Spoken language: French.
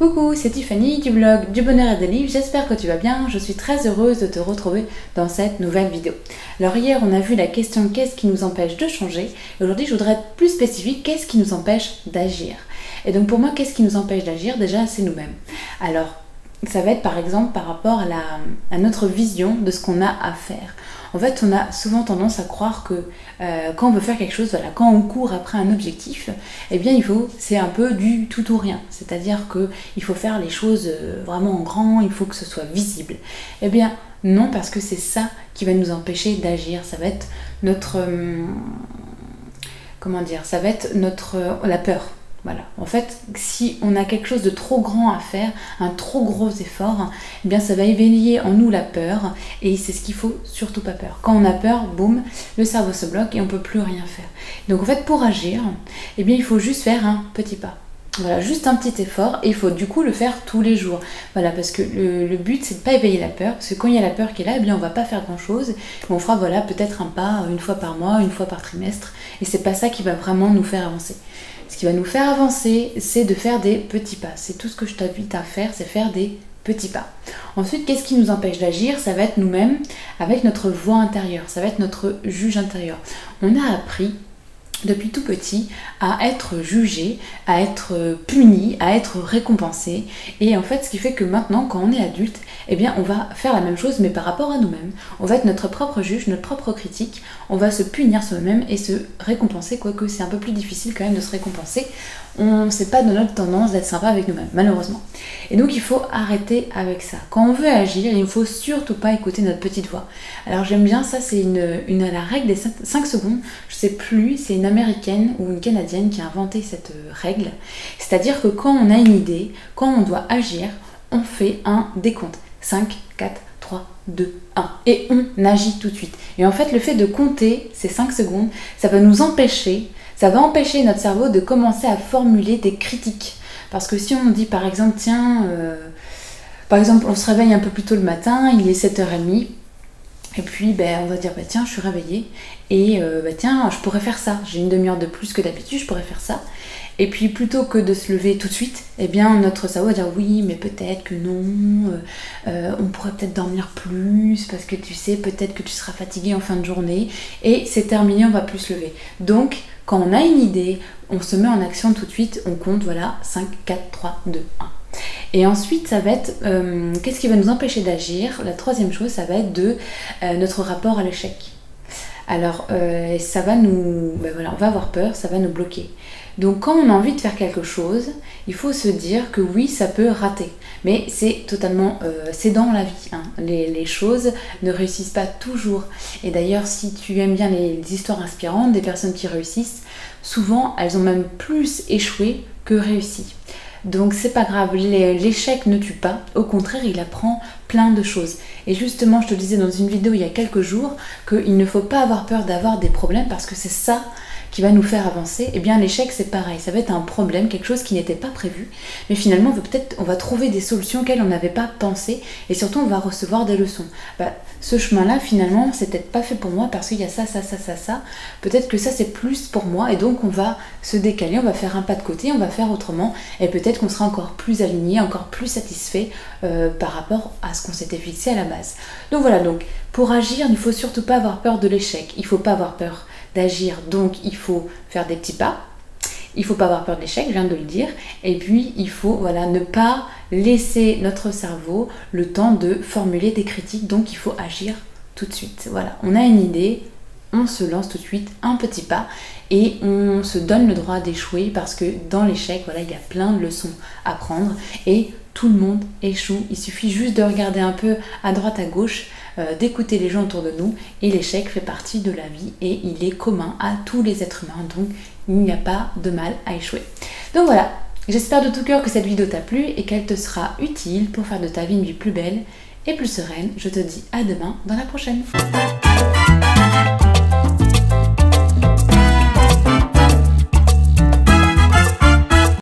Coucou, c'est Tiffany du blog du bonheur et des livres, j'espère que tu vas bien, je suis très heureuse de te retrouver dans cette nouvelle vidéo. Alors hier on a vu la question qu'est-ce qui nous empêche de changer, et aujourd'hui je voudrais être plus spécifique, qu'est-ce qui nous empêche d'agir. Et donc pour moi qu'est-ce qui nous empêche d'agir? Déjà c'est nous-mêmes. Alors ça va être par exemple par rapport à notre vision de ce qu'on a à faire. En fait, on a souvent tendance à croire que quand on veut faire quelque chose, voilà, quand on court après un objectif, eh bien c'est un peu du tout ou rien. C'est-à-dire qu'il faut faire les choses vraiment en grand, il faut que ce soit visible. Eh bien non, parce que c'est ça qui va nous empêcher d'agir. Ça va être la peur. Voilà, en fait, si on a quelque chose de trop grand à faire, un trop gros effort, eh bien ça va éveiller en nous la peur et c'est ce qu'il faut surtout pas peur. Quand on a peur, boum, le cerveau se bloque et on peut plus rien faire. Donc en fait, pour agir, eh bien il faut juste faire un petit pas. Voilà, juste un petit effort et il faut du coup le faire tous les jours. Voilà, parce que le but c'est de pas éveiller la peur, parce que quand il y a la peur qui est là, eh bien on va pas faire grand chose. On fera voilà peut-être un pas une fois par mois, une fois par trimestre, et c'est pas ça qui va vraiment nous faire avancer. Ce qui va nous faire avancer, c'est de faire des petits pas. C'est tout ce que je t'invite à faire, c'est faire des petits pas. Ensuite, qu'est-ce qui nous empêche d'agir? Ça va être nous-mêmes avec notre voix intérieure, ça va être notre juge intérieur. On a appris depuis tout petit à être jugé, à être puni, à être récompensé. Et en fait, ce qui fait que maintenant, quand on est adulte, eh bien, on va faire la même chose, mais par rapport à nous-mêmes. On va être notre propre juge, notre propre critique. On va se punir soi-même et se récompenser, quoique c'est un peu plus difficile quand même de se récompenser. C'est pas de notre tendance d'être sympa avec nous-mêmes, malheureusement. Et donc, il faut arrêter avec ça. Quand on veut agir, il ne faut surtout pas écouter notre petite voix. Alors, j'aime bien ça, c'est la règle des 5 secondes. Je sais plus, c'est une américaine ou une canadienne qui a inventé cette règle. C'est-à-dire que quand on a une idée, quand on doit agir, on fait un décompte. 5, 4, 3, 2, 1. Et on agit tout de suite. Et en fait, le fait de compter ces 5 secondes, ça va empêcher notre cerveau de commencer à formuler des critiques. Parce que si on dit par exemple, tiens, on se réveille un peu plus tôt le matin, il est 7h30, et puis on va dire, tiens, je suis réveillée, et tiens, je pourrais faire ça, j'ai une demi-heure de plus que d'habitude, je pourrais faire ça. Et puis plutôt que de se lever tout de suite, eh bien notre cerveau va dire oui, mais peut-être que non, on pourrait peut-être dormir plus, parce que tu sais, peut-être que tu seras fatigué en fin de journée, et c'est terminé, on va plus se lever. Donc, quand on a une idée, on se met en action tout de suite, on compte, voilà, 5, 4, 3, 2, 1. Et ensuite, ça va être, qu'est-ce qui va nous empêcher d'agir? La troisième chose, ça va être notre rapport à l'échec. Alors, ça va on va avoir peur, ça va nous bloquer. Donc quand on a envie de faire quelque chose, il faut se dire que oui, ça peut rater. Mais c'est totalement, c'est dans la vie. Hein. Les choses ne réussissent pas toujours. Et d'ailleurs, si tu aimes bien les histoires inspirantes des personnes qui réussissent, souvent elles ont même plus échoué que réussi. Donc c'est pas grave, l'échec ne tue pas, au contraire il apprend plein de choses. Et justement je te disais dans une vidéo il y a quelques jours qu'il ne faut pas avoir peur d'avoir des problèmes parce que c'est ça qui va nous faire avancer. Et bien l'échec c'est pareil, ça va être un problème, quelque chose qui n'était pas prévu, mais finalement on va trouver des solutions auxquelles on n'avait pas pensé et surtout on va recevoir des leçons. Ce chemin-là finalement c'est peut-être pas fait pour moi parce qu'il y a ça, peut-être que ça c'est plus pour moi et donc on va se décaler, on va faire un pas de côté, on va faire autrement et peut-être qu'on sera encore plus aligné, encore plus satisfait par rapport à ce qu'on s'était fixé à la base. Donc voilà, donc pour agir il ne faut surtout pas avoir peur de l'échec, il ne faut pas avoir peur d'agir, donc il faut faire des petits pas, il ne faut pas avoir peur de l'échec, je viens de le dire, et puis il faut ne pas laisser notre cerveau le temps de formuler des critiques, donc il faut agir tout de suite. Voilà, on a une idée, on se lance tout de suite, un petit pas, et on se donne le droit d'échouer parce que dans l'échec, il y a plein de leçons à prendre et tout le monde échoue. Il suffit juste de regarder un peu à droite, à gauche, d'écouter les gens autour de nous et l'échec fait partie de la vie et il est commun à tous les êtres humains, donc il n'y a pas de mal à échouer. Donc voilà, j'espère de tout cœur que cette vidéo t'a plu et qu'elle te sera utile pour faire de ta vie une vie plus belle et plus sereine. Je te dis à demain dans la prochaine.